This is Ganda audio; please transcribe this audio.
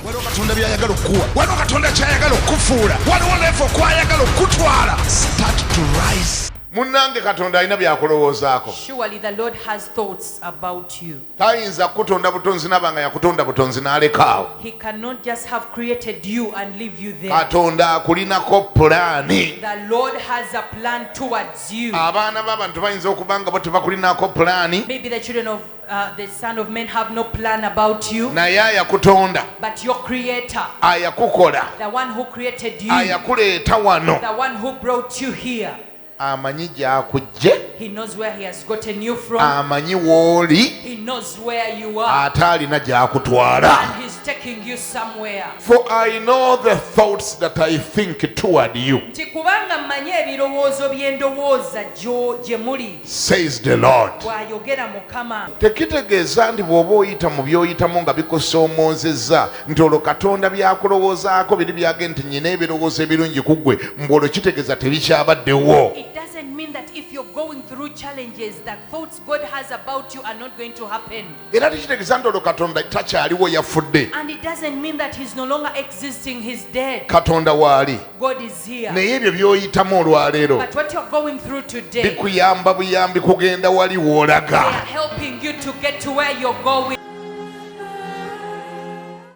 waliwo katonda byayagala okuwa, waliwo katonda kyayagala okufuula, waliwo level kwayagala okutwala. Start to rise. Munnange katonda alina byakulowoozaako. Surely the Lord has thoughts about you. Tayinza kutonda butonzi nabanga yakutonda butonzi n'alekaawo. He cannot just have created you and leave you there. Katonda akulinako pulaani. The Lord has a plan towards you. Abaana b'abantu bayinza okubanga bo tebakulinako pulaani. Maybe the children of the son of men have no plan about you. Naye ayakutonda. But your creator, ayakukola. the one who created you, ayakuleeta wano. the one who brought you here. Amanyi gy'akujje. He knows where he has gotten you from. Amanyi w'oli. He knows where you are. Ate alina gy'akutwala. And he's taking you somewhere. For I know the thoughts that I think toward you, Kubanga mmanyi ebirowoozo bye ndowooza gye muli, says the Lord. bw'ayogera Mukama. Tekitegeeza ndi bw'oba oyita mu by'oyitamu nga bikusoomozezza nti olwo Katonda byakulowoozaako biri byage nti nyina ebirowoozo ebirungi ku ggwe mbu olwo kitegeeza tebikyabaddewo. It doesn't mean that if you're going through challenges, the thoughts God has about you are not going to happen. Era tekitegeeza nti olwo Katonda takyaliwo yafudde. And it doesn't mean that he's no longer existing, he's dead. Katonda waali. God is here. Naye ebyo by'oyitamu olwaleero But what you're going through today, bikuyamba buyambi kugenda wali they w'olaga. are helping you to get to where you're going.